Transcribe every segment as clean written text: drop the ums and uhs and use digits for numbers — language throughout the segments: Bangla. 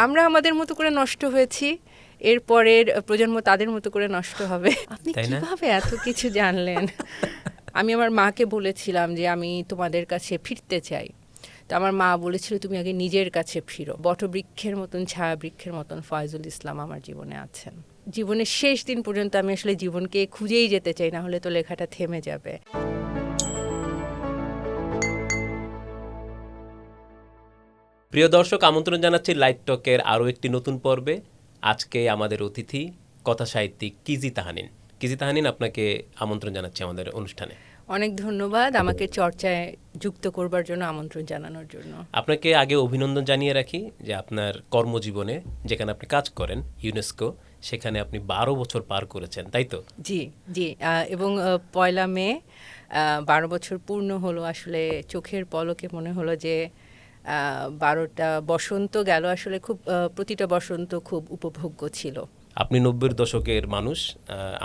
আমরা আমাদের মতো করে নষ্ট হয়েছি, এরপরের প্রজন্ম তাদের মতো করে নষ্ট হবে। আপনি কিভাবে এত কিছু জানলেন? আমি আমার মাকে বলেছিলাম যে আমি তোমাদের কাছে ফিরতে চাই, তো আমার মা বলেছিল তুমি আগে নিজের কাছে ফিরো। বটবৃক্ষের মতন, ছায়া বৃক্ষের মতন ফয়জুল ইসলাম আমার জীবনে আছেন। জীবনের শেষ দিন পর্যন্ত আমি আসলে জীবনকে খুঁজেই যেতে চাই, না হলে তো লেখাটা থেমে যাবে। প্রিয় দর্শক, আমন্ত্রণ জানাচ্ছি লাইট টকের আরও একটি নতুন পর্বে। আজকে আমাদের অতিথি কথা সাহিত্যিক কিজি তাহানিন। কিজি তাহানিন, আপনাকে আমন্ত্রণ জানাচ্ছি আমাদের অনুষ্ঠানে। অনেক ধন্যবাদ আমাকে চর্চায় যুক্ত করবার জন্য, আমন্ত্রণ জানানোর জন্য। আপনাকে আগে অভিনন্দন জানিয়ে রাখি যে আপনার কর্মজীবনে যেখানে আপনি কাজ করেন ইউনেস্কো, সেখানে আপনি 12 বছর পার করেছেন, তাই তো? জি জি, এবং 1 মে 12 বছর পূর্ণ হলো। আসলে চোখের পলকে মনে হলো যে 12টা বসন্ত গেল। আসলে খুব প্রতিটা বসন্ত খুব উপভোগ্য ছিল। আপনি 90-এর দশকের মানুষ,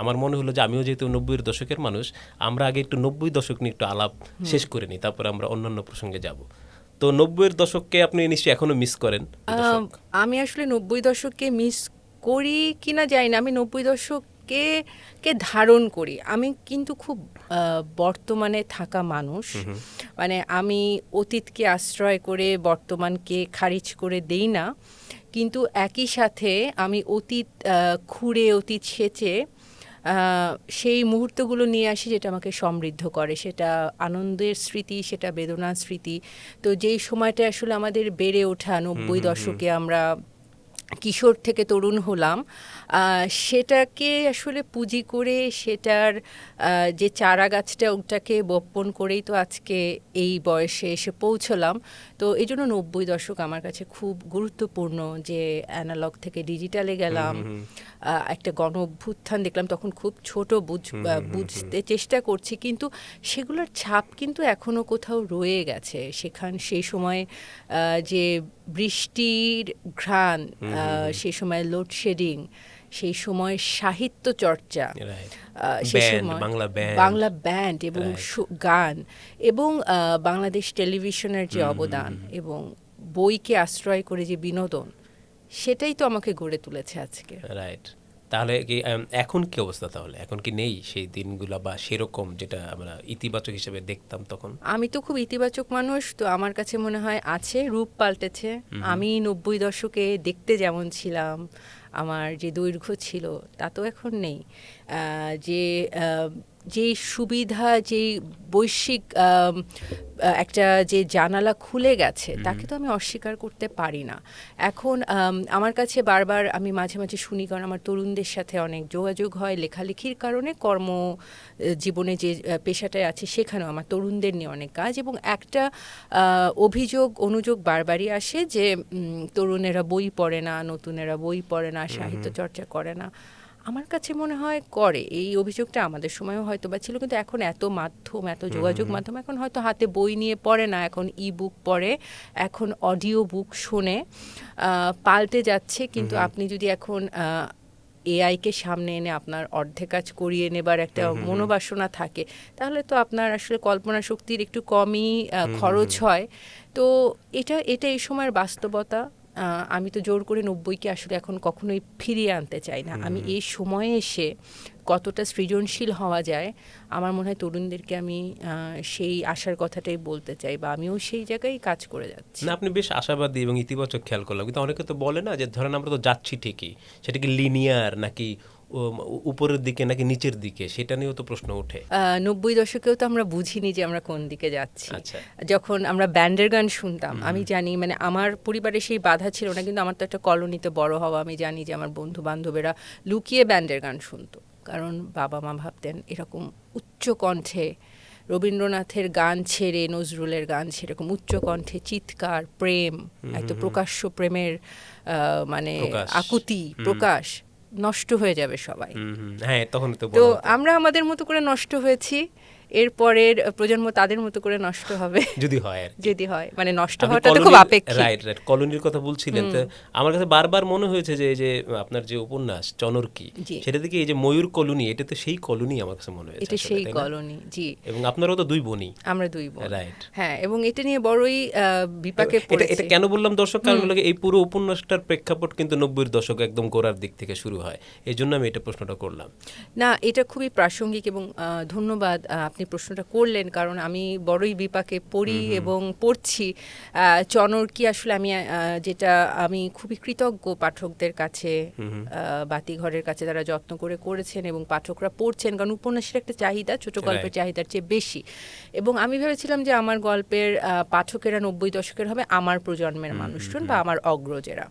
আমার মনে হলো যে আমিও যেহেতু 90-এর দশকের মানুষ, আমরা আগে একটু 90 দশক নিয়ে একটু আলাপ শেষ করে নিই, তারপরে আমরা অন্যান্য প্রসঙ্গে যাব। তো 90-এর দশককে আপনি নিশ্চয়ই এখনো মিস করেন? আমি আসলে 90 দশককে মিস করি কিনা জানি না, আমি 90 দশককে ধারণ করি। আমি কিন্তু খুব বর্তমানে থাকা মানুষ, মানে আমি অতীতকে আশ্রয় করে বর্তমানকে খারিজ করে দেই না, কিন্তু একই সাথে আমি অতীত খুঁড়ে, অতীত সেচে সেই মুহূর্তগুলো নিয়ে আসি যেটা আমাকে সমৃদ্ধ করে। সেটা আনন্দের স্মৃতি, সেটা বেদনার স্মৃতি। তো যেই সময়টা আসলে আমাদের বেড়ে ওঠা, 90 দশকে আমরা কিশোর থেকে তরুণ হলাম, সেটাকে আসলে পুঁজি করে সেটার যে চারা গাছটা, ওটাকে বপন করেই তো আজকে এই বয়সে এসে পৌঁছলাম। তো এই জন্য 90 দশক আমার কাছে খুব গুরুত্বপূর্ণ। যে অ্যানালগ থেকে ডিজিটালে গেলাম, একটা গণ অভ্যুত্থান দেখলাম, তখন খুব ছোট, বুঝতে চেষ্টা করছি, কিন্তু সেগুলোর ছাপ কিন্তু এখনো কোথাও রয়ে গেছে। সেই সময় যে বৃষ্টির ঘ্রাণ, সেই সময় লোডশেডিং, সেই সময় সাহিত্য চর্চা, সেই সময় বাংলা ব্যান্ড এবং গান, এবং বাংলাদেশ টেলিভিশনের যে অবদান এবং বইকে আশ্রয় করে যে বিনোদন, সেটাই তো আমাকে গড়ে তুলেছে আজকে। রাইট। তাহলে কি এখন কি অবস্থা? তাহলে এখন কি নেই সেই দিনগুলো বা সেরকম যেটা আমরা ইতিবাচক হিসেবে দেখতাম তখন? আমি তো খুব ইতিবাচক মানুষ, তো আমার কাছে মনে হয় আছে, রূপ পাল্টেছে। আমি 90 দশকে দেখতে যেমন ছিলাম, আমার যে দৈর্ঘ্য ছিল তা তো এখন নেই। যে যেই সুবিধা, যেই বৈশ্বিক একটা যে জানালা খুলে গেছে, তাকে তো আমি অস্বীকার করতে পারি না। এখন আমার কাছে বারবার, আমি মাঝে মাঝে শুনি, কারণ আমার তরুণদের সাথে অনেক যোগাযোগ হয় লেখালেখির কারণে, কর্ম জীবনে যে পেশাটায় আছে সেখানেও আমার তরুণদের নিয়ে অনেক কাজ, এবং একটা অনুযোগ বারবারই আসে যে তরুণেরা বই পড়ে না, নতুনেরা বই পড়ে না, সাহিত্য চর্চা করে না। আমার কাছে মনে হয় করে। এই অভিযোগটা আমাদের সময়ও হয়তো বা ছিল, কিন্তু এখন এত মাধ্যম, এত যোগাযোগ মাধ্যম, এখন হয়তো হাতে বই নিয়ে পড়ে না, এখন ই বুক পড়ে, এখন অডিও বুক শোনে। পাল্টে যাচ্ছে, কিন্তু আপনি যদি এখন এআইকে সামনে এনে আপনার অর্ধেক কাজ করিয়ে নেবার একটা মনোবাসনা থাকে, তাহলে তো আপনার আসলে কল্পনা শক্তির একটু কমই খরচ হয়। তো এটা এই সময়ের বাস্তবতা। আমি তো জোর করে 90কে আসলে এখন কখনোই ফিরিয়ে আনতে চাই না। আমি এই সময়ে এসে কতটা সৃজনশীল হওয়া যায়, আমার মনে হয় তরুণদেরকে আমি সেই আশার কথাটাই বলতে চাই, বা আমিও সেই জায়গায় কাজ করে যাচ্ছি। না, আপনি বেশ আশাবাদী এবং ইতিবাচক খেয়াল করলাম, কিন্তু অনেকে তো বলে না যে ধরেন আমরা তো যাচ্ছি ঠিকই, সেটা কি লিনিয়ার নাকি উপরের দিকে নাকি নিচের দিকে, সেটা নিয়েও তো প্রশ্ন ওঠে। 90 দশকেও তো আমরা বুঝিনি যে আমরা কোন দিকে যাচ্ছি। যখন আমরা ব্যান্ডের গান শুনতাম, আমি জানি, মানে আমার পরিবারে সেই বাধা ছিল না, কিন্তু আমার তো একটা কলোনিতে বড় হওয়া, আমি জানি যে আমার বন্ধু বান্ধবেরা লুকিয়ে ব্যান্ডের গান শুনতো, কারণ বাবা মা ভাবতেন এরকম উচ্চ কণ্ঠে রবীন্দ্রনাথের গান ছেড়ে, নজরুলের গান ছেড়ে, এরকম উচ্চ কণ্ঠে চিৎকার, প্রেম, এত প্রকাশ্য প্রেমের মানে আকুতি প্রকাশ, নষ্ট হয়ে যাবে সবাই। হ্যাঁ, তখন তো আমরা আমাদের মতো করে নষ্ট হয়েছি, এরপরের প্রজন্ম তাদের মতো করে নষ্ট হবে যদি হয় আর কি। যদি হয়, মানে নষ্ট আপনি হওয়াটা তো খুব কলোনির- আপেক্ষিক। রাইট রাইট, কলোনির কথা বলছিলেন, তো আমার কাছে বারবার মনে হয়েছে যে এই যে আপনার যে উপন্যাস চনরকি, জি। সেটা থেকে এই যে ময়ূর কলোনি, এটা তো সেই কলোনি আমার কাছে মনে হয়েছে এটা আসলে, সেই তাই না? কলোনি, জি। এবং আপনারও তো দুই বোনই। আমরা দুই বোন, রাইট। হ্যাঁ, এবং এটা নিয়ে বড়ই বিপাকে এটা পড়েছি। এটা কেন বললাম দর্শক, কারণ হলো এই পুরো উপন্যাসটার প্রেক্ষাপট কিন্তু 90-এর দশক একদম গোড়ার দিক থেকে শুরু হয়, এই জন্য আমি এটা প্রশ্নটা করলাম। না, এটা খুবই প্রাসঙ্গিক এবং ধন্যবাদ আপনি প্রশ্নটা করলেন, কারণ আমি বড়ই বিপাকে পড়ি এবং পড়ছি। চনরকি আসলে আমি যেটা আমি খুবই কৃতজ্ঞ পাঠকদের কাছে, বাতিঘরের কাছে, তারা যত্ন করে করেছেন এবং পাঠকরা পড়ছেন, কারণ উপন্যাসের একটা চাহিদা ছোট গল্পের চাহিদার চেয়ে বেশি। এবং আমি ভেবেছিলাম যে আমার গল্পের পাঠকেরা 90 দশকের হবে, আমার প্রজন্মের মানুষজন বা আমার অগ্রজেরা।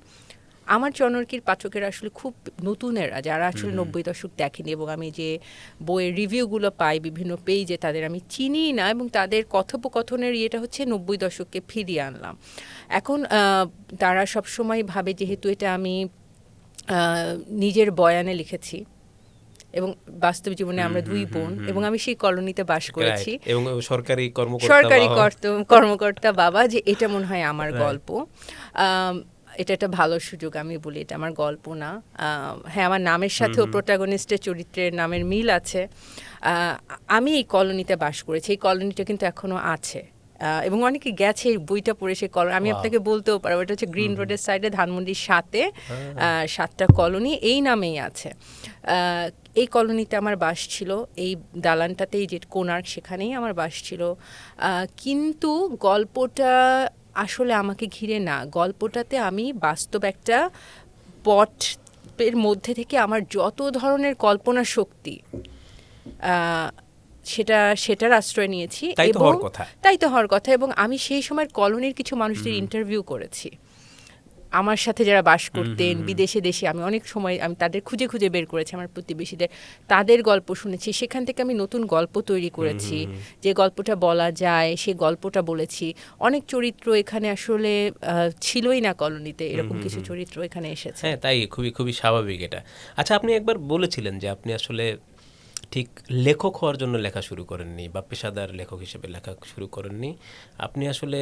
আমার চনরকির পাঠকেরা আসলে খুব নতুনেরা, যারা আসলে 90 দশক দেখেনি, এবং আমি যে বইয়ের রিভিউগুলো পাই বিভিন্ন পেজে, তাদের আমি চিনি না, এবং তাদের কথোপকথনের ইয়েটা হচ্ছে 90 দশককে ফিরিয়ে আনলাম। এখন তারা সবসময় ভাবে যেহেতু এটা আমি নিজের বয়ানে লিখেছি, এবং বাস্তব জীবনে আমরা দুই বোন, এবং আমি সেই কলোনিতে বাস করেছি, Right, এবং সরকারি সরকারি কর্মকর্তা কর্মকর্তা বাবা, যে এটা মনে হয় আমার গল্প। এটা একটা ভালো সুযোগ, আমি বলি এটা আমার গল্প না। হ্যাঁ, আমার নামের সাথেও প্রোটাগনিস্টের চরিত্রের নামের মিল আছে। আমি এই কলোনিতে বাস করেছি, এই কলোনিটা কিন্তু এখনো আছে, এবং অনেকে গেছে এই বইটা পড়ে সেই কলোনি। আমি আপনাকে বলতেও পারবো, এটা হচ্ছে গ্রিন রোডের সাইডে ধানমন্ডির সাথে 7টা কলোনি এই নামেই আছে। এই কলোনিতে আমার বাস ছিল, এই দালানটাতেই যে কোণার্ক, সেখানেই আমার বাস ছিল। কিন্তু গল্পটা আসলে আমাকে ঘিরে না, গল্পটাতে আমি বাস্তব একটা পটের মধ্যে থেকে আমার যত ধরনের কল্পনা শক্তি, সেটার আশ্রয় নিয়েছি, তাই তো এবং হওয়ার কথা। তাই তো হওয়ার কথা। এবং আমি সেই সময় কলোনির কিছু মানুষদের ইন্টারভিউ করেছি, আমার সাথে যারা বাস করতেন বিদেশে দেশে। আমি অনেক সময় আমি তাদের খুঁজে খুঁজে বের করেছি, আমার প্রতিবেশীদের, তাদের গল্প শুনেছি, সেখান থেকে আমি নতুন গল্প তৈরি করেছি। যে গল্পটা বলা যায় সেই গল্পটা বলেছি। অনেক চরিত্র এখানে আসলে ছিলই না কলোনিতে, এরকম কিছু চরিত্র এখানে এসেছে। হ্যাঁ, তাই, খুবই খুবই স্বাভাবিক এটা। আচ্ছা, আপনি একবার বলেছিলেন যে আপনি আসলে ঠিক লেখক হওয়ার জন্য লেখা শুরু করেননি, বা পেশাদার লেখক হিসেবে লেখা শুরু করেননি, আপনি আসলে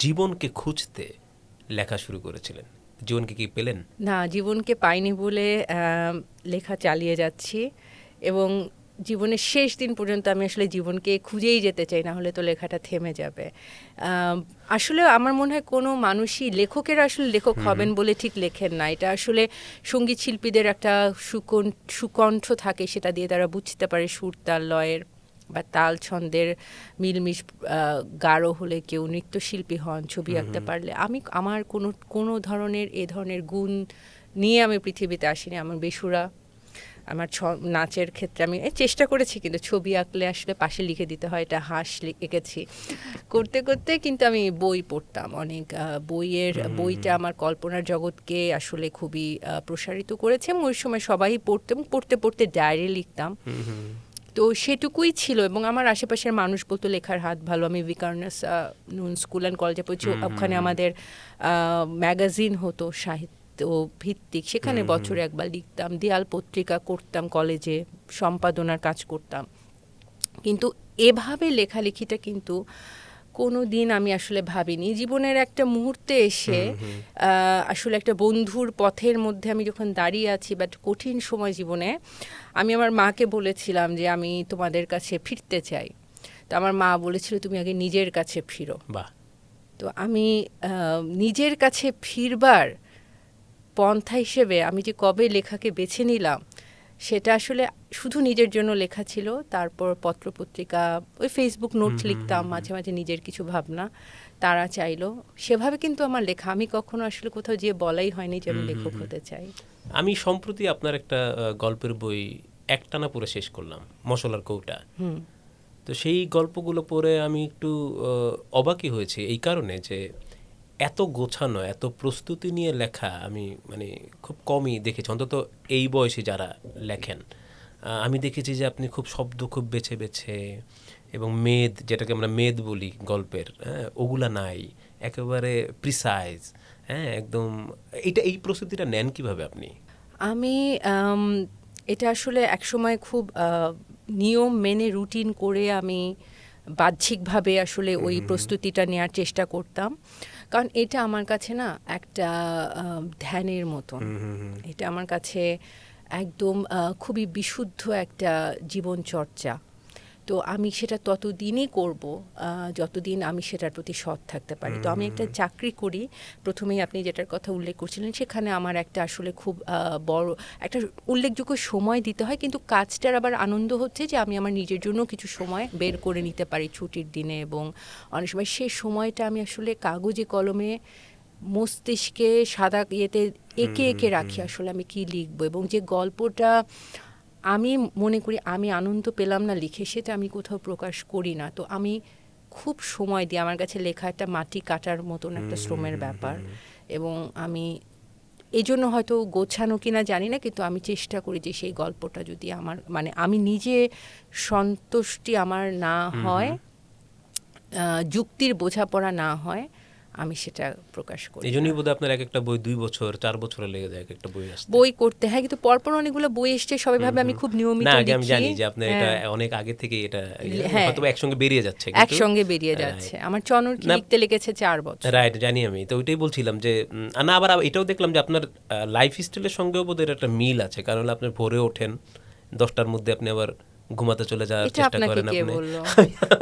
জীবনকে খুঁজতে লেখা শুরু করেছিলেন। জীবনকে কি পেলেন? না, জীবনকে পাইনি বলে লেখা চালিয়ে যাচ্ছি, এবং জীবনের শেষ দিন পর্যন্ত আমি আসলে জীবনকে খুঁজেই যেতে চাই, না হলে তো লেখাটা থেমে যাবে। আসলে আমার মনে হয় কোনো মানুষই, লেখকেরা আসলে লেখক হবেন বলে ঠিক লেখেন না, এটা আসলে সঙ্গীত শিল্পীদের একটা সুকণ্ঠ থাকে, সেটা দিয়ে তারা বুঝতে পারে সুর তাল লয়ের বা তাল ছন্দের মিলমিশ গাঢ় হলে কেউ নৃত্যশিল্পী হন, ছবি আঁকতে পারলে। আমার কোনো ধরনের এ ধরনের গুণ নিয়ে আমি পৃথিবীতে আসিনি। আমার বেসুরা, আমার নাচের ক্ষেত্রে আমি চেষ্টা করেছি, কিন্তু ছবি আঁকলে আসলে পাশে লিখে দিতে হয়, এটা এঁকেছি করতে করতে। কিন্তু আমি বই পড়তাম অনেক, বইটা আমার কল্পনার জগৎকে আসলে খুবই প্রসারিত করেছে, এবং ওই সময় সবাই পড়তাম, পড়তে পড়তে ডায়েরি লিখতাম। তো সেটুকুই ছিল, এবং আমার আশেপাশের মানুষ বলতো লেখার হাত ভালো। আমি ভিকারনাস নুন স্কুল অ্যান্ড কলেজে পড়ছি, ওখানে আমাদের ম্যাগাজিন হতো সাহিত্য ভিত্তিক, সেখানে বছরে একবার লিখতাম। দেয়াল পত্রিকা করতাম কলেজে, সম্পাদনার কাজ করতাম। কিন্তু এভাবে লেখালেখিটা কিন্তু কোনো দিন আমি আসলে ভাবিনি। জীবনের একটা মুহূর্তে এসে আসলে একটা বন্ধুর পথের মধ্যে আমি যখন দাঁড়িয়ে আছি, বাট কঠিন সময় জীবনে, আমি আমার মাকে বলেছিলাম যে আমি তোমাদের কাছে ফিরতে চাই। তো আমার মা বলেছিল তুমি আগে নিজের কাছে ফিরো। বাহ। তো আমি নিজের কাছে ফিরবার পন্থা হিসেবে আমি যে কবে লেখাকে বেছে নিলাম, সেটা আসলে শুধু নিজের জন্য লেখা ছিল। তারপর পত্রপত্রিকা, ওই ফেসবুক নোটস লিখতাম মাঝে মাঝে, নিজের কিছু ভাবনা তারা চাইলো, সেভাবে কিন্তু আমার লেখা। আমি কখনো আসলে কোথাও যেয়ে বলাই হয়নি যে আমি লেখক হতে চাই। আমি সম্প্রতি আপনার একটা গল্পের বই একটানা পড়ে শেষ করলাম, মশলার কৌটা। তো সেই গল্পগুলো পড়ে আমি একটু অবাকই হয়েছি, এই কারণে যে এত গোছানো, এত প্রস্তুতি নিয়ে লেখা আমি মানে খুব কমই দেখেছি, অন্তত এই বয়সে যারা লেখেন। আমি দেখেছি যে আপনি খুব শব্দ খুব বেছে বেছে, এবং মেদ, যেটাকে আমরা মেদ বলি গল্পের, হ্যাঁ, ওগুলা নাই, একেবারে প্রিসাইজ, হ্যাঁ, একদম। এই প্রস্তুতিটা নেন কিভাবে আপনি? আমি এটা আসলে একসময় খুব নিয়ম মেনে রুটিন করে আমি বাহ্যিকভাবে আসলে ওই প্রস্তুতিটা নেওয়ার চেষ্টা করতাম, কারণ এটা আমার কাছে না একটা ধ্যানের মতন। এটা আমার কাছে একদম খুবই বিশুদ্ধ একটা জীবনচর্চা। তো আমি সেটা ততদিনই করব যতদিন আমি সেটার প্রতি সৎ থাকতে পারি। তো আমি একটা চাকরি করি, প্রথমেই আপনি যেটার কথা উল্লেখ করছিলেন, সেখানে আমার একটা আসলে খুব বড় একটা উল্লেখযোগ্য সময় দিতে হয়, কিন্তু কাজটার আবার আনন্দ হচ্ছে যে আমি আমার নিজের জন্য কিছু সময় বের করে নিতে পারি ছুটির দিনে, এবং অনেক সময় সেই সময়টা আমি আসলে কাগজে কলমে মস্তিষ্কে সাদা ইয়েতে এঁকে এঁকে রাখি আসলে আমি কি লিখবো, এবং যে গল্পটা আমি মনে করি আমি আনন্দ পেলাম না লিখে, সেটা আমি কোথাও প্রকাশ করি না। তো আমি খুব সময় দিই, আমার কাছে লেখা একটা মাটি কাটার মতন একটা শ্রমের ব্যাপার, এবং আমি এই জন্য হয়তো গোছানো কিনা জানি না, কিন্তু আমি চেষ্টা করি যে সেই গল্পটা যদি আমার মানে আমি নিজে সন্তুষ্টি আমার না হয়, যুক্তির বোঝাপড়া না হয়, আমি সেটা প্রকাশ করি এই না। জন্যই বোধহয় আপনার এক একটা বই 2 বছর 4 বছরে লেগে যায় এক একটা বই আসতে। বই করতে হয়, কিন্তু পরপর অনেকগুলো বই এসছে, সবাই ভাবে আমি খুব নিয়মিত না, লিখি। আগে আমি জানি যে আপনার এটা হ্যাঁ, অনেক আগে থেকে এটা হ্যাঁ, হয়তো একসঙ্গে বেরিয়ে যাচ্ছে, কিন্তু একসঙ্গে বেরিয়ে যাচ্ছে। আমার চনর কি না, লিখতে লেগেছে 4 বছর। রাইট, জানি আমি। তো ওইটাই বলছিলাম যে না, আবার এটাও দেখলাম যে আপনার লাইফ স্টাইলের সঙ্গেও বোধহয় এর একটা মিল আছে, কারণ হলো আপনি ভোরে ওঠেন 10টার মধ্যে, আপনি আবার ঘুমাতে চলে যাওয়ার এটা চেষ্টা আপনাকে করেন কে আপনি। বললো?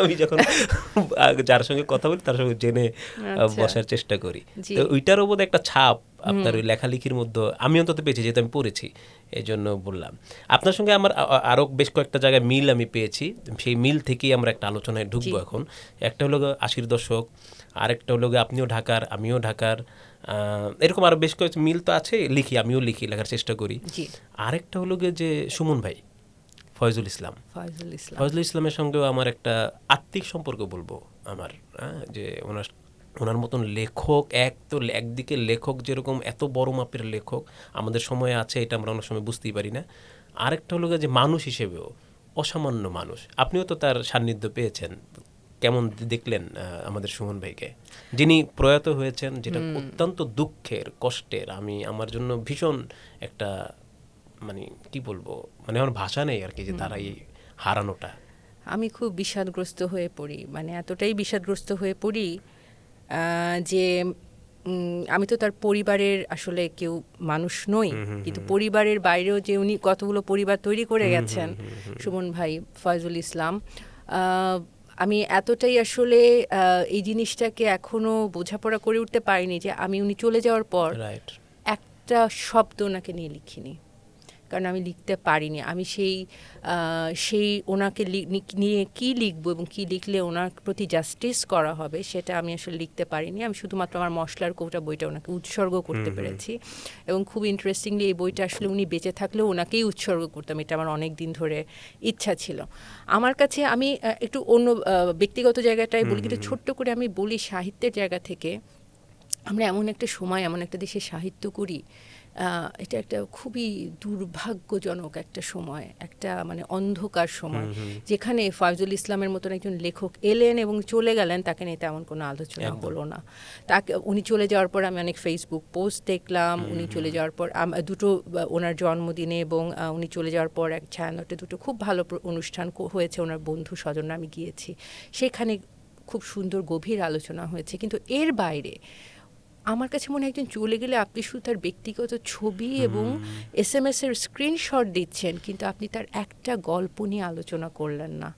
আমি যখন যার সঙ্গে কথা বলি তার সঙ্গে জেনে আচ্ছা। বসার চেষ্টা করি। জি। তো ওইটারও বোধহয় একটা ছাপ আপনার ওই লেখালেখির মধ্যে আমি অন্তত পেয়েছি, যেহেতু আমি পড়েছি, এই জন্য বললাম। আপনার সঙ্গে আমার আরও বেশ কয়েকটা জায়গায় মিল আমি পেয়েছি, সেই মিল থেকেই আমরা একটা আলোচনায় ঢুকবো জি। এখন। একটা হলো 80-র দশক, আরেকটা হলো আপনিও ঢাকার আমিও ঢাকার, এরকম আরও বেশ কয়েক মিল তো আছে, লিখি, আমিও লিখি, লেখার চেষ্টা করি। জি। আরেকটা হলো যে সুমন ভাই, ফয়জুল ইসলাম, ফয়জুল ইসলাম। ফয়জুল ইসলামের সঙ্গেও আমার একটা আত্মিক সম্পর্ক বলবো আমার, যে ওনার মতন লেখক, একদিকে লেখক যেরকম এত বড় মাপের লেখক আমাদের সময়ে আছে, এটা আমরা অনেক সময় বুঝতেই পারি না। আরেকটা হলো যে মানুষ হিসেবেও অসামান্য মানুষ। আপনিও তো তার সান্নিধ্য পেয়েছেন, কেমন দেখলেন আমাদের সুমন ভাইকে, যিনি প্রয়াত হয়েছেন, যেটা অত্যন্ত দুঃখের, কষ্টের। আমার জন্য ভীষণ একটা, মানে কি বলবো, মানে আমার ভাষা নেই আর কি, যে তারা এই হারানোটা। আমি খুব বিষাদগ্রস্ত হয়ে পড়ি, মানে এতটাই বিষাদগ্রস্ত হয়ে পড়ি যে আমি তো তার পরিবারের আসলে কেউ মানুষ নই, কিন্তু পরিবারের বাইরেও যে উনি কতগুলো পরিবার তৈরি করে গেছেন সুমন ভাই ফয়জুল ইসলাম, আমি এতটাই আসলে এই জিনিসটাকে এখনো বোঝাপড়া করে উঠতে পারিনি যে আমি উনি চলে যাওয়ার পর রাইট। একটা শব্দ ওনাকে নিয়ে লিখিনি, কারণ আমি লিখতে পারিনি। আমি সেই ওনাকে নিয়ে কী লিখবো এবং কী লিখলে ওনার প্রতি জাস্টিস করা হবে সেটা আমি আসলে লিখতে পারিনি। আমি শুধুমাত্র আমার মশলার কৌটা বইটা ওনাকে উৎসর্গ করতে পেরেছি, এবং খুব ইন্টারেস্টিংলি এই বইটা আসলে উনি বেঁচে থাকলেও ওনাকেই উৎসর্গ করতাম, এটা আমার অনেক দিন ধরে ইচ্ছা ছিল। আমার কাছে আমি একটু অন্য ব্যক্তিগত জায়গাটাই বলি, কিন্তু ছোট্ট করে আমি বলি সাহিত্যের জায়গা থেকে, আমরা এমন একটা সময়, এমন একটা দেশে সাহিত্য করি, এটা একটা খুবই দুর্ভাগ্যজনক একটা সময়, একটা মানে অন্ধকার সময়, যেখানে ফয়জুল ইসলামের মতন একজন লেখক এলেন এবং চলে গেলেন, তাকে নিয়ে তেমন কোনো আলোচনা হলো না। উনি চলে যাওয়ার পর আমি অনেক ফেসবুক পোস্ট দেখলাম, উনি চলে যাওয়ার পর দুটো ওনার জন্মদিনে এবং উনি চলে যাওয়ার পর এক ছায়ানটে দুটো খুব ভালো অনুষ্ঠান হয়েছে, ওনার বন্ধু স্বজনরা, আমি গিয়েছি, সেখানে খুব সুন্দর গভীর আলোচনা হয়েছে। কিন্তু এর বাইরে আমার কাছে মনে হয় একজন চলে গেলে আপনি শুধু তার ব্যক্তিগত ছবি এবং SMS এর স্ক্রিনশট দিচ্ছেন, কিন্তু আপনি তার একটা গল্প নিয়ে আলোচনা করলেন না।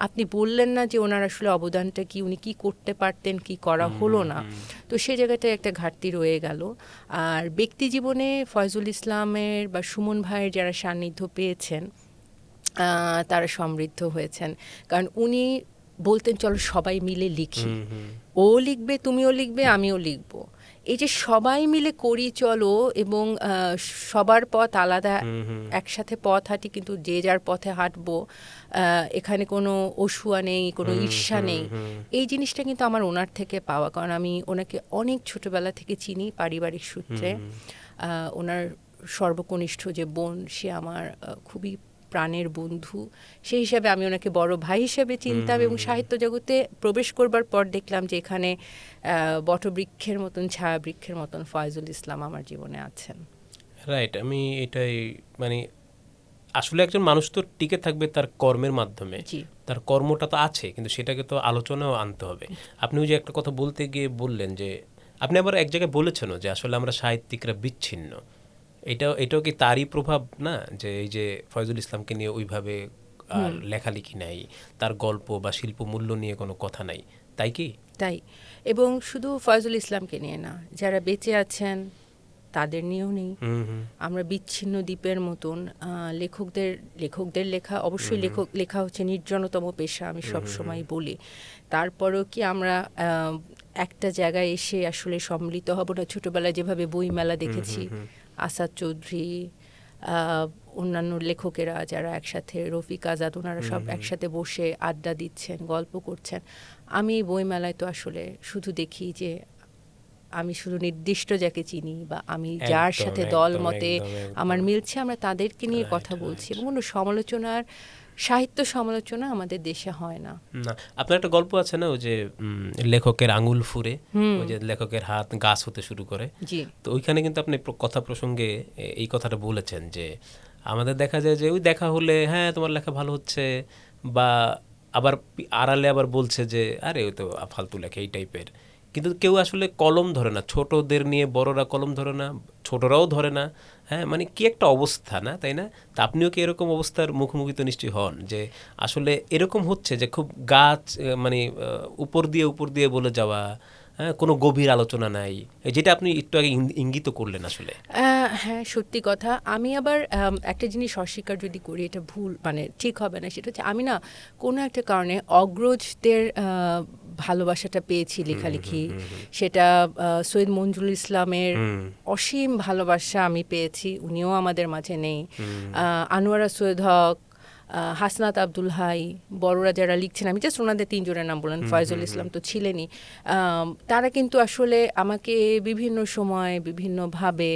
আপনি বললেন না যে ওনার আসলে অবদানটা কি, উনি কি করতে পারতেন, কি করা হলো না। তো সেই জায়গাটায় একটা ঘাটতি রয়ে গেল। আর ব্যক্তি জীবনে ফয়জুল ইসলামের বা সুমন ভাইয়ের যারা সান্নিধ্য পেয়েছেন তারা সমৃদ্ধ হয়েছেন, কারণ উনি বলতেন চলো সবাই মিলে লিখি, ও লিখবে, তুমিও লিখবে, আমিও লিখব। এই যে সবাই মিলে করি চলো, এবং সবার পথ আলাদা, একসাথে পথ হাঁটি, কিন্তু যে যার পথে হাঁটবো, এখানে কোনো অসুয়া নেই, কোনো ঈর্ষা নেই, এই জিনিসটা কিন্তু আমার ওনার থেকে পাওয়া। কারণ আমি ওনাকে অনেক ছোটবেলা থেকে চিনি পারিবারিক সূত্রে। ওনার সর্বকনিষ্ঠ যে বোন, সে আমার খুবই প্রাণের বন্ধু, সেই হিসাবে আমি ওনাকে বড় ভাই হিসেবে চিনতাম, এবং সাহিত্য জগতে প্রবেশ করবার পর দেখলাম যে এখানে বটবৃক্ষের মতন, ছায়াবৃক্ষের মতন ফয়জুল ইসলাম আমার জীবনে আছেন। রাইট। আমি এটাই, মানে আসলে একজন মানুষ তো টিকে থাকবে তার কর্মের মাধ্যমে, জি। তার কর্মটা তো আছে, কিন্তু সেটাকে তো আলোচনাও আনতে হবে। আপনি ওই যে একটা কথা বলতে গিয়ে বললেন যে আপনি আবার এক জায়গায় বলেছেনও যে আসলে আমরা সাহিত্যিকরা বিচ্ছিন্ন। এটাও কি তারই প্রভাব না, যে এই যে ফয়জুল ইসলামকে নিয়ে ওইভাবে আর লেখালেখি নাই, তার গল্প বা শিল্প মূল্য নিয়ে কোনো কথা নাই, তাই কি? তাই, এবং শুধু ফয়জুল ইসলামকে নিয়ে না, যারা বেঁচে আছেন তাদের নিয়েও নেই। আমরা বিচ্ছিন্ন দ্বীপের মতন লেখকদের লেখা, অবশ্যই লেখা হচ্ছে নির্জনতম পেশা, আমি সব সময় বলি। তারপরেও কি আমরা একটা জায়গায় এসে আসলে সম্মিলিত হব না? ছোটবেলায় যেভাবে বইমেলা দেখেছি, আসাদ চৌধুরী, অন্যান্য লেখকেরা যারা একসাথে, রফিক আজাদ, ওনারা সব একসাথে বসে আড্ডা দিচ্ছেন, গল্প করছেন। আমি বইমেলায় তো আসলে শুধু দেখি যে আমি শুধু নির্দিষ্ট যাকে চিনি বা আমি যার সাথে দল মতে আমার মিলছে, আমরা তাদেরকে নিয়ে কথা বলছি, এবং কোনো সাহিত্য সমালোচনা আমাদের দেশে হয় না। না, আপনার একটা গল্প আছে না, ওই যে লেখকের আঙুল ফুরে, ওই যে লেখকের হাত গাছ হতে শুরু করে। তো ওইখানে কিন্তু আপনি কথা প্রসঙ্গে এই কথাটা বলেছেন যে আমাদের দেখা যায় যে ওই দেখা হলে হ্যাঁ তোমার লেখা ভালো হচ্ছে, বা আবার আড়ালে আবার বলছে যে আরে ওই তো ফালতু লেখা, এই টাইপের। কিন্তু কেউ আসলে কলম ধরে না, ছোটদের নিয়ে বড়রা কলম ধরে না, ছোটরাও ধরে না। হ্যাঁ, মানে কি একটা অবস্থা, না তাই না? তা আপনিও কি এরকম অবস্থার মুখোমুখি তো নিশ্চয়ই হন, যে আসলে এরকম হচ্ছে যে খুব গাছ মানে উপর দিয়ে বলে যাওয়া, হ্যাঁ, কোনো গভীর আলোচনা নাই, যেটা আপনি একটু আগে ইঙ্গিত করলেন আসলে। হ্যাঁ, সত্যি কথা। আমি আবার একটা জিনিস অস্বীকার যদি করি, এটা ভুল, মানে ঠিক হবে না। সেটা হচ্ছে আমি না কোনো একটা কারণে অগ্রজদের ভালোবাসাটা পেয়েছি লেখালেখি। সেটা সৈয়দ মঞ্জুরুল ইসলামের অসীম ভালোবাসা আমি পেয়েছি, উনিও আমাদের মাঝে নেই। আনোয়ারা সৈয়দ হক, হাসনাত আব্দুল হাই, বড়রা যারা লিখছেন, আমি জাস্ট ওনাদের তিনজনের নাম বললেন, ফয়জুল ইসলাম তো ছিলেনই। তারা কিন্তু আসলে আমাকে বিভিন্ন সময় বিভিন্নভাবে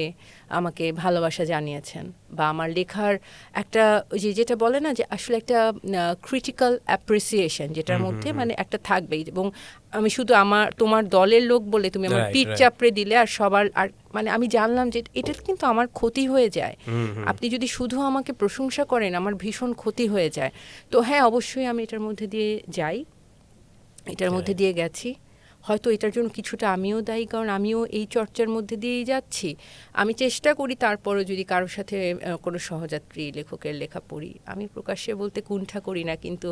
আমাকে ভালোবাসা জানিয়েছেন, বা আমার লেখার একটা যেটা বলে না যে আসলে একটা ক্রিটিক্যাল অ্যাপ্রিসিয়েশন, যেটার মধ্যে মানে একটা থাকবেই। এবং আমি শুধু তোমার দলের লোক বলে তুমি আমার পিঠ চাপড়ে দিলে আর সবার, আর মানে আমি জানলাম যে এটা কিন্তু আমার ক্ষতি হয়ে যায়। আপনি যদি শুধু আমাকে প্রশংসা করেন, আমার ভীষণ ক্ষতি হয়ে যায়। তো হ্যাঁ, অবশ্যই আমি এটার মধ্যে দিয়ে যাই, এটার মধ্যে দিয়ে গেছি। হয়তো এটার জন্য কিছুটা আমিও দায়ী, কারণ আমিও এই চর্চার মধ্যে দিয়েই যাচ্ছি। আমি চেষ্টা করি তারপরও যদি কারোর সাথে কোনো সহযাত্রী লেখকের লেখা পড়ি, আমি প্রকাশ্যে বলতে কুণ্ঠা করি না, কিন্তু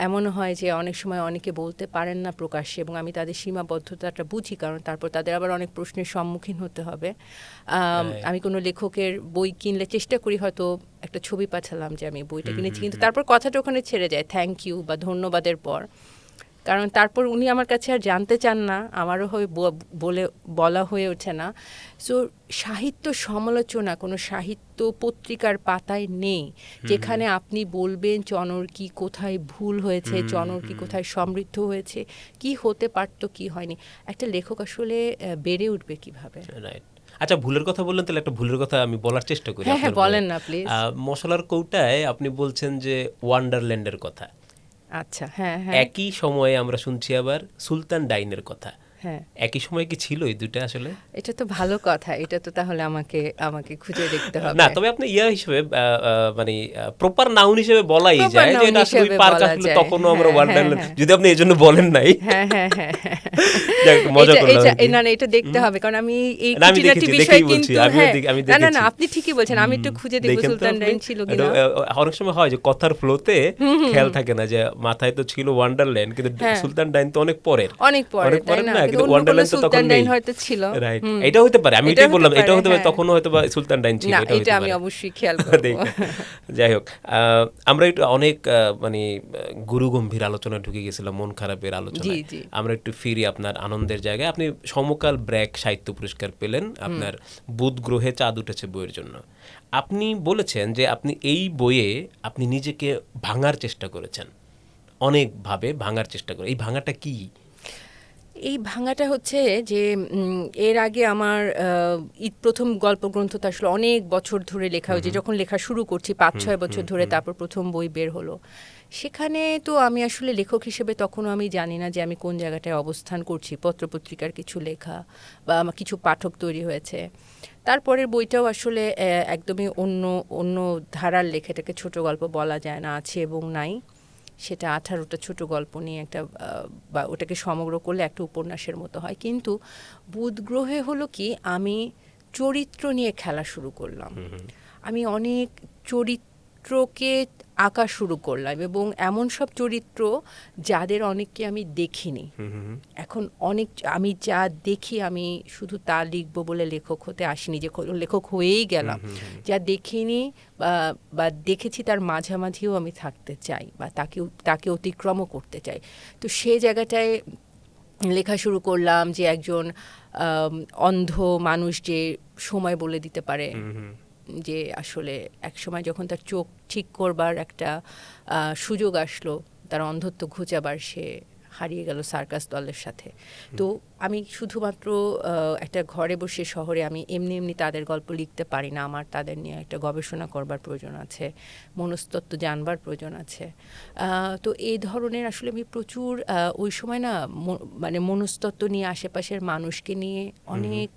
এমন হয় যে অনেক সময় অনেকে বলতে পারেন না প্রকাশ্যে, এবং আমি তাদের সীমাবদ্ধতাটা বুঝি, কারণ তারপর তাদের আবার অনেক প্রশ্নের সম্মুখীন হতে হবে। আমি কোনো লেখকের বই কিনলে চেষ্টা করি, হয়তো একটা ছবি পাঠালাম যে আমি বইটা কিনেছি, কিন্তু তারপর কথাটা ওখানে ছেড়ে যায় থ্যাংক ইউ বা ধন্যবাদের পর, কারণ তারপর উনি আমার কাছে আর জানতে চান না, আমারও বলা হয়ে ওঠে না। সো সাহিত্য সমালোচনা কোনো সাহিত্য পত্রিকার পাতায় নেই, যেখানে আপনি বলবেন চনর কি কোথায় ভুল হয়েছে, চনর কি কোথায় সমৃদ্ধ হয়েছে, কি হতে পারতো, কি হয়নি। একটা লেখক আসলে বেড়ে উঠবে কিভাবে। রাইট। আচ্ছা, ভুলের কথা বললেন, তাহলে একটা ভুলের কথা আমি বলার চেষ্টা করি। হ্যাঁ, বলেন না প্লিজ। মশলার কৌটায় আপনি বলছেন যে ওয়ান্ডারল্যান্ডের কথা। আচ্ছা, হ্যাঁ হ্যাঁ। একই সময়ে আমরা শুনছি আবার সুলতান ডাইনের কথা। হ্যাঁ, একই সময় কি ছিল এই দুইটা আসলে? এটা তো ভালো কথা, এটা তো তাহলে আমাকে খুঁজে দেখতে হবে। না, তবে আপনি হিসেবে মানে প্রপার নাউন হিসেবে বলাই যায় যে এটা আসলে পার্ক আসলে তখনও আমরা ওয়ান্ডারল্যান্ড, যদি আপনি এজন্য বলেন নাই। হ্যাঁ হ্যাঁ হ্যাঁ, মজা করলাম। না না, এটা দেখতে হবে, কারণ আমি এই খুঁটিনাটি বিষয় কিন্তু না না, আপনি ঠিকই বলছেন, আমি একটু খুঁজে দেখব সুলতান ডাইন ছিল কিনা। অনেক সময় হয় যে কথার ফ্লোতে খেয়াল থাকে না যে মাথায় তো ছিল ওয়ান্ডারল্যান্ড, কিন্তু সুলতান ডাইন তো অনেক পরের, অনেক পরে, তাই না? কিন্তু ওয়ান্ডারল্যান্ড তো তখন নেই, হয়তো ছিল। রাইট, এটা হতে পারে, আমি এটাই বললাম, এটা হতে পারে তখন হয়তো বা সুলতান ডাইন ছিল, এটা আমি অবশ্যই খেয়াল করব। যাই হোক, আমরা একটু অনেক মানে গুরু গম্ভীর আলোচনা ঢুকে গেছিলাম, মন খারাপের আলোচনা। আমরা একটু ফিরি আপনার আনন্দের জায়গায়। আপনি সমকাল ব্র্যাক সাহিত্য পুরস্কার পেলেন আপনার বুধ গ্রহে চাঁদ উঠেছে বইয়ের জন্য। আপনি বলেছেন যে আপনি এই বইয়ে আপনি নিজেকে ভাঙার চেষ্টা করেছেন, অনেকভাবে ভাঙার চেষ্টা করে। এই ভাঙাটা কি? এই ভাঙাটা হচ্ছে যে এর আগে আমার প্রথম গল্পগ্রন্থটা আসলে অনেক বছর ধরে লেখা হয়েছে, যখন লেখা শুরু করছি 5-6 বছর ধরে, তারপর প্রথম বই বের হলো। সেখানে তো আমি আসলে লেখক হিসেবে তখনও আমি জানি না যে আমি কোন জায়গাটায় অবস্থান করছি। পত্রপত্রিকার কিছু লেখা বা আমার কিছু পাঠক তৈরি হয়েছে। তারপরের বইটাও আসলে একদমই অন্য অন্য ধারার লেখা, এটাকে ছোট গল্প বলা যায় না, আছে এবং নাই। সেটা 18টা ছোট গল্প নিয়ে একটা বা ওটাকে সমগ্র করলে একটা উপন্যাসের মতো হয়। কিন্তু বুধ গ্রহে হলো কি, আমি চরিত্র নিয়ে খেলা শুরু করলাম। আমি অনেক চরিত্রকে আঁকা শুরু করলাম এবং এমন সব চরিত্র যাদের অনেককে আমি দেখিনি। এখন অনেক আমি যা দেখি, আমি শুধু তা লিখবো বলে লেখক হতে আসিনি, যে লেখক হয়েই গেলাম। যা দেখিনি বা দেখেছি তার মাঝামাঝিও আমি থাকতে চাই বা তাকে অতিক্রমও করতে চাই। তো সেই জায়গাটায় লেখা শুরু করলাম যে একজন অন্ধ মানুষ যে সময় বলে দিতে পারে, যে আসলে এক সময় যখন তার চোখ ঠিক করবার একটা সুযোগ আসলো, তার অন্ধত্ব ঘুচাবার, সে হারিয়ে গেল সার্কাস দলের সাথে। তো আমি শুধুমাত্র একটা ঘরে বসে শহরে আমি এমনি এমনি তাদের গল্প লিখতে পারি না। আমার তাদের নিয়ে একটা গবেষণা করবার প্রয়োজন আছে, মনস্তত্ত্ব জানবার প্রয়োজন আছে। তো এই ধরনের আসলে আমি প্রচুর ওই সময় না মানে মনস্তত্ত্ব নিয়ে, আশেপাশের মানুষকে নিয়ে অনেক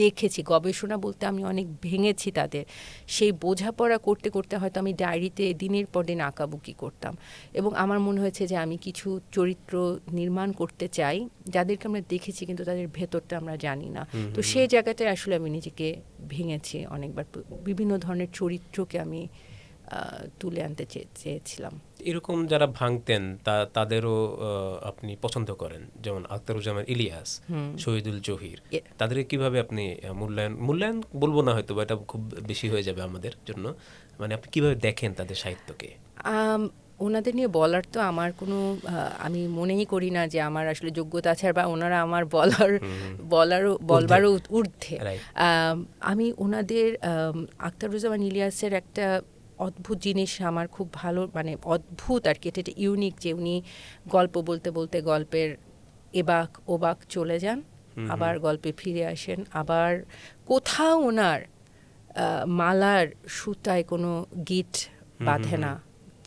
দেখেছি। গবেষণা বলতে আমি অনেক ভেঙেছি তাদের। সেই বোঝাপড়া করতে করতে হয়তো আমি ডায়েরিতে দিনের পর দিন আঁকাবুকি করতাম এবং আমার মনে হয়েছে যে আমি কিছু চরিত্র নির্মাণ করতে চাই যাদেরকে আমরা দেখেছি কিন্তু তাদের ভেতরটা আমরা জানি না। তো সেই জায়গাটায় আসলে আমি নিজেকে ভেঙেছি অনেকবার। বিভিন্ন ধরনের চরিত্রকে আমি তুলে আনতে চেয়েছিলাম। এরকম যারা ভাঙতেন তাদেরও আপনি পছন্দ করেন, যেমন আখতারুজ্জামান ইলিয়াস, শহীদুল জহির, তাদেরকে কিভাবে আপনি মূল্যায়ন বলবো না হয়তো, বা এটা খুব বেশি হয়ে যাবে আমাদের জন্য, মানে আপনি কিভাবে দেখেন তাদের সাহিত্যকে? ওনাদের নিয়ে বলার তো আমার কোনো আমি মনেই করি না যে আমার আসলে যোগ্যতা আছে, বা ওনারা আমার বলবারও ঊর্ধ্বে। আমি ওনাদের আখতারুজ্জামান ইলিয়াসের একটা অদ্ভুত জিনিস আমার খুব ভালো, মানে অদ্ভুত আর কি, এটা ইউনিক, যে উনি গল্প বলতে বলতে গল্পের এবাক ওবাক চলে যান, আবার গল্পে ফিরে আসেন, আবার কোথাও ওনার মালার সুতায় কোনো গিট বাঁধে না,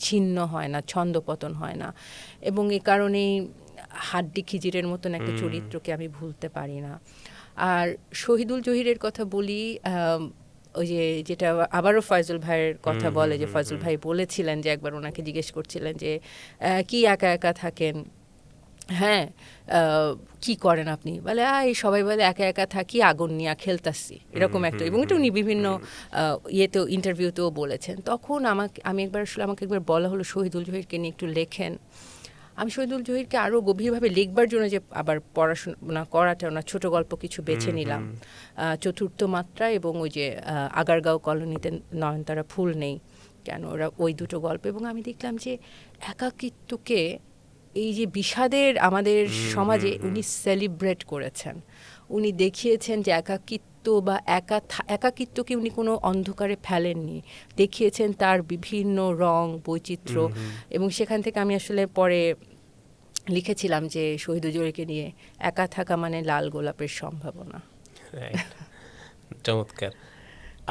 ছিন্ন হয় না, ছন্দপতন হয় না। এবং এ কারণেই হাড্ডি খিজিরের মতন একটা চরিত্রকে আমি ভুলতে পারি না। আর শহীদুল জহিরের কথা বলি, ওই যেটা আবারও ফয়জুল ভাইয়ের কথা বলে, যে ফয়জুল ভাই বলেছিলেন যে একবার ওনাকে জিজ্ঞেস করছিলেন যে কি একা একা থাকেন, হ্যাঁ কি করেন আপনি, বলে এই সবাই বলে একা একা থাকি, আগুন নিয়ে খেলতাছি, এরকম একটা। এবং এটা উনি বিভিন্ন ইয়েতেও ইন্টারভিউতেও বলেছেন। তখন আমি আমাকে একবার বলা হলো শহীদুল জহিরকে নিয়ে একটু লেখেন। আমি শহীদুল জহিরকে আরও গভীরভাবে লিখবার জন্য যে আবার পড়াশোনা করাটা, ওনার ছোট গল্প কিছু বেছে নিলাম, চতুর্থ মাত্রা এবং ওই যে আগারগাঁও কলোনিতে নয়নতারা ফুল নেই কেন, ওরা ওই দুটো গল্প। এবং আমি দেখলাম যে একাকিত্বকে, এই যে বিষাদের আমাদের সমাজে উনি সেলিব্রেট করেছেন। উনি দেখিয়েছেন যে একাকিত্ব বা একাকিত্বকে উনি কোনো অন্ধকারে ফেলেননি, দেখিয়েছেন তার বিভিন্ন রং বৈচিত্র্য। এবং সেখান থেকে আমি আসলে পরে লিখেছিলাম যে শহীদুল জহিরকে নিয়ে, একা থাকা মানে লাল গোলাপের সম্ভাবনা। চমৎকার।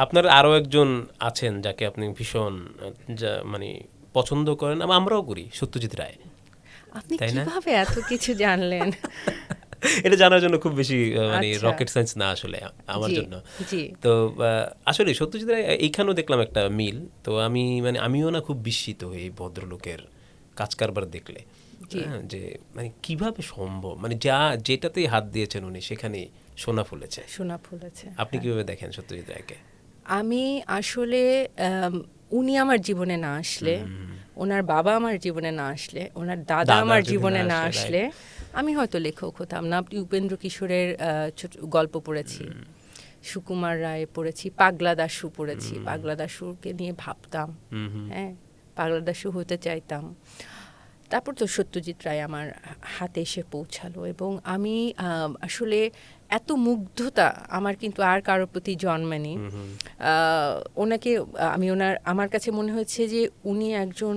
আপনার আরও একজন আছেন যাকে আপনি ভীষণ মানে পছন্দ করেন, আমরাও করি, সত্যজিৎ রায়। আপনি কিভাবে এত কিছু জানলেন? এটা জানার জন্য খুব বেশি মানে রকেট সায়েন্স না আসলে আমার জন্য। তো আসলে সত্যজিৎ রায় এইখানেও দেখলাম একটা মিল। তো আমিও না খুব বিস্মিত এই ভদ্রলোকের কাজ কারবার দেখলে, যে মানে কিভাবে সম্ভব, মানে যেটাতেই হাত দিয়েছেন উনি সেখানেই সোনা ফুলেছে। আপনি কিভাবে দেখেন সত্যজিৎ রায়কে? আমি আসলে উনি আমার জীবনে না আসলে, ওনার বাবা আমার জীবনে না আসলে, ওনার দাদা আমার জীবনে না আসলে আমি হয়তো লেখক হতাম না। আপনি উপেন্দ্র কিশোরের ছোট গল্প পড়েছি, সুকুমার রায় পড়েছি, পাগলা দাশু পড়েছি। পাগলা দাশুকে নিয়ে ভাবতাম, হ্যাঁ পাগলা দাশু হতে চাইতাম। তারপর তো সত্যজিৎ রায় আমার হাতে এসে পৌঁছালো এবং আমি আসলে এত মুগ্ধতা আমার কিন্তু আর কারোর প্রতি জন্মায়নি। ওনাকে আমার কাছে মনে হয়েছে যে উনি একজন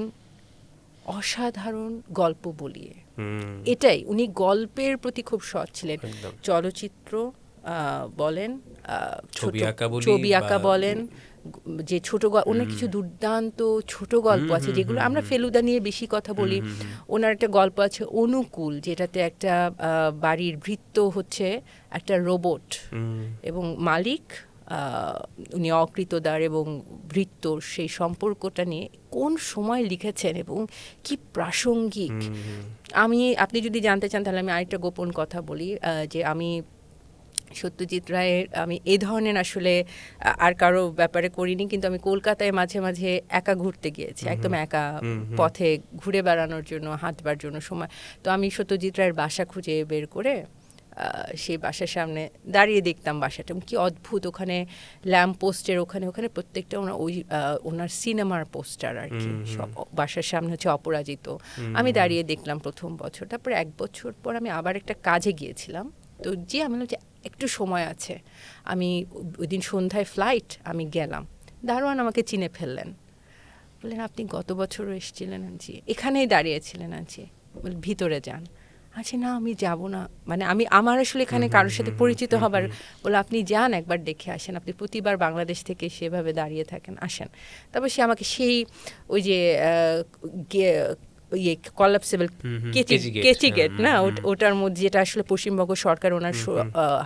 অসাধারণ গল্প বলিয়ে, এটাই, উনি গল্পের প্রতি খুব সৎ ছিলেন। চলচ্চিত্র বলেন, ছবি আঁকা বলেন, যে ছোট ওনার কিছু দুর্দান্ত ছোট গল্প আছে যেগুলো আমরা ফেলুদা নিয়ে বেশি কথা বলি। ওনার একটা গল্প আছে অনুকূল, যেটাতে একটা বাড়ির ভৃত্য হচ্ছে একটা রোবট এবং মালিক উনি অকৃতদার এবং ভৃত্যর সেই সম্পর্কটা নিয়ে কোন সময় লিখেছেন এবং কি প্রাসঙ্গিক। আপনি যদি জানতে চান তাহলে আমি আরেকটা গোপন কথা বলি, যে আমি সত্যজিৎ রায়ের আমি এই ধরনের আসলে আর কারো ব্যাপারে করিনি, কিন্তু আমি কলকাতায় মাঝে মাঝে একা ঘুরতে গিয়েছি, একদম একা পথে ঘুরে বেড়ানোর জন্য, হাঁটবার জন্য সময়। তো আমি সত্যজিৎ রায়ের বাসা খুঁজে বের করে সেই বাসার সামনে দাঁড়িয়ে দেখতাম বাসাটা, কি অদ্ভুত। ওখানে ল্যাম্প পোস্টের ওখানে প্রত্যেকটা ওনার সিনেমার পোস্টার আর কি, সব বাসার সামনে হচ্ছে অপরাজিত। আমি দাঁড়িয়ে দেখলাম প্রথম বছর। তারপর 1 বছর পর আমি আবার একটা কাজে গিয়েছিলাম, তো আমি বললাম যে একটু সময় আছে, আমি ওই দিন সন্ধ্যায় ফ্লাইট, আমি গেলাম। দারোয়ান আমাকে চিনে ফেললেন, বললেন আপনি গত বছরও এসেছিলেন? আনছি এখানেই দাঁড়িয়েছিলেন? আনছি ভিতরে যান। আচ্ছা না, আমি যাব না, মানে আমার আসলে এখানে কারোর সাথে পরিচিত হবার, বলে আপনি যান একবার দেখে আসেন, আপনি প্রতিবার বাংলাদেশ থেকে সেভাবে দাঁড়িয়ে থাকেন, আসেন। তারপর সে আমাকে সেই ওই যে কলাপসেবল কেচি গেট না, ওটার মধ্যে, যেটা আসলে পশ্চিমবঙ্গ সরকার ওনার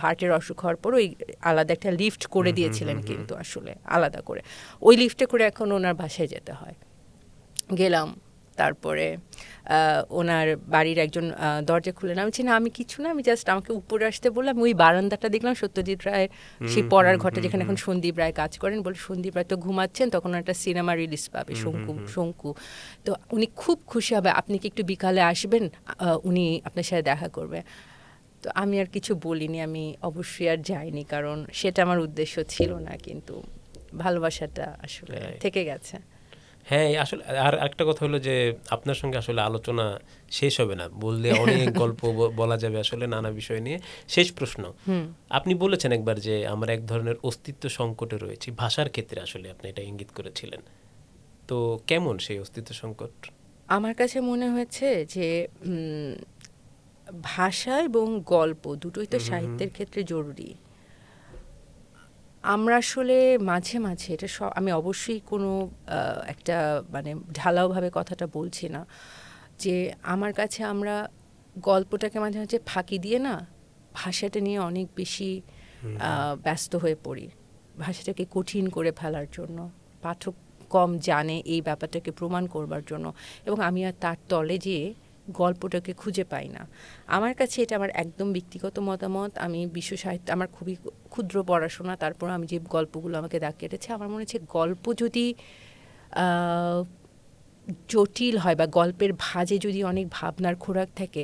হার্টের অসুখ হওয়ার পর ওই আলাদা একটা লিফট করে দিয়েছিলেন, কিন্তু আসলে আলাদা করে ওই লিফটে করে এখন ওনার বাসায় যেতে হয়। গেলাম, তারপরে ওনার বাড়ির একজন দরজা খুলে নামছি না, আমি কিছু না, আমি জাস্ট আমাকে উপরে আসতে বললাম। ওই বারান্দাটা দেখলাম সত্যজিৎ রায়ের সেই পড়ার ঘরটা, যেখানে এখন সন্দীপ রায় কাজ করেন। বলে সন্দীপ রায় তো ঘুমাচ্ছেন, তখন একটা সিনেমা রিলিজ পাবে শঙ্কু, তো উনি খুব খুশি হবে, আপনি কি একটু বিকালে আসবেন, উনি আপনার সাথে দেখা করবে। তো আমি আর কিছু বলিনি, আমি অবশ্যই আর যাইনি, কারণ সেটা আমার উদ্দেশ্য ছিল না, কিন্তু ভালোবাসাটা আসলে থেকে গেছে। হ্যাঁ, আসলে আর একটা কথা হলো যে আপনার সঙ্গে আসলে আলোচনা শেষ হবে না, বললে অনেক গল্প বলা যাবে আসলে নানা বিষয় নিয়ে। শেষ প্রশ্ন, আপনি বলেছেন একবার যে আমরা এক ধরনের অস্তিত্ব সংকটে রয়েছি ভাষার ক্ষেত্রে, আসলে আপনি এটা ইঙ্গিত করেছিলেন, তো কেমন সেই অস্তিত্ব সংকট? আমার কাছে মনে হয়েছে যে ভাষা এবং গল্প দুটোই তো সাহিত্যের ক্ষেত্রে জরুরি। আমরা আসলে মাঝে মাঝে এটা আমি অবশ্যই কোনো একটা মানে ঢালাওভাবে কথাটা বলছি না, যে আমার কাছে আমরা গল্পটাকে মাঝে মাঝে ফাঁকি দিয়ে না ভাষাটা নিয়ে অনেক বেশি ব্যস্ত হয়ে পড়ি, ভাষাটাকে কঠিন করে ফেলার জন্য, পাঠক কম জানে এই ব্যাপারটাকে প্রমাণ করবার জন্য, এবং আমি আর তার তলে যেয়ে গল্পটাকে খুঁজে পাই না। আমার কাছে এটা আমার একদম ব্যক্তিগত মতামত। আমি বিশ্ব সাহিত্য, আমার খুবই ক্ষুদ্র পড়াশোনা, তারপর আমি যে গল্পগুলো আমাকে দাগ কেটেছে, আমার মনে হচ্ছে গল্প যদি জটিল হয় বা গল্পের ভাঁজে যদি অনেক ভাবনার খোরাক থাকে,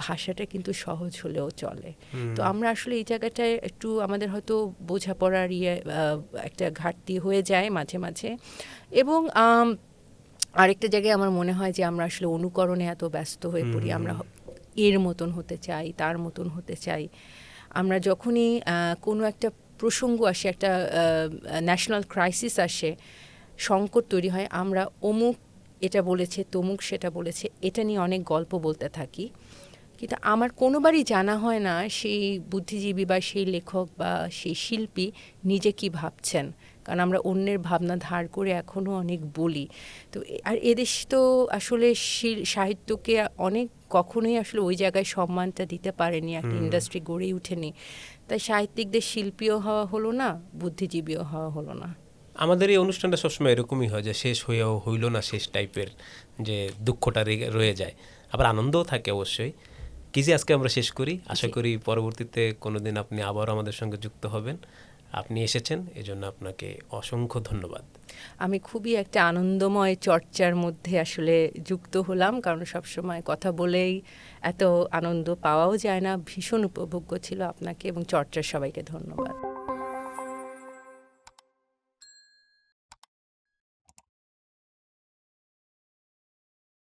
ভাষাটা কিন্তু সহজ হলেও চলে। তো আমরা আসলে এই জায়গাটায় একটু আমাদের হয়তো বোঝাপড়ার একটা ঘাটতি হয়ে যায় মাঝে মাঝে। এবং আরেকটা জায়গায় আমার মনে হয় যে আমরা আসলে অনুকরণে এত ব্যস্ত হয়ে পড়ি, আমরা এর মতন হতে চাই, তার মতন হতে চাই। আমরা যখনই কোনো একটা প্রসঙ্গ আসে, একটা ন্যাশনাল ক্রাইসিস আসে, সংকট তৈরি হয়, আমরা অমুক এটা বলেছে, তমুক সেটা বলেছে, এটা নিয়ে অনেক গল্প বলতে থাকি, কিন্তু আমার কোনোবারই জানা হয় না সেই বুদ্ধিজীবী বা সেই লেখক বা সেই শিল্পী নিজে কি ভাবছেন, কারণ আমরা অন্যের ভাবনা ধার করে এখনও অনেক বলি। তো আর এদেশ তো আসলে সাহিত্যকে অনেক কখনোই আসলে ওই জায়গায় সম্মানটা দিতে পারেনি, একটা ইন্ডাস্ট্রি গড়েই ওঠেনি, তাই সাহিত্যিকদের শিল্পীও হওয়া হলো না, বুদ্ধিজীবীও হওয়া হলো না। আমাদের এই অনুষ্ঠানটা সবসময় এরকমই হয় যে শেষ হয়েও হইল না শেষ টাইপের, যে দুঃখটা রয়ে যায়, আবার আনন্দও থাকে অবশ্যই। কি যে আজকে আমরা শেষ করি, আশা করি পরবর্তীতে কোনোদিন আপনি আবারও আমাদের সঙ্গে যুক্ত হবেন। আপনি এসেছেন, এজন্য আপনাকে অসংখ্য ধন্যবাদ। আমি খুবই একটা আনন্দময় চর্চার মধ্যে আসলে যুক্ত হলাম, কারণ সবসময় কথা বলেই এত আনন্দ পাওয়াও যায় না। ভীষণ উপভোগ্য ছিল আপনাকে এবং চর্চার সবাইকে ধন্যবাদ।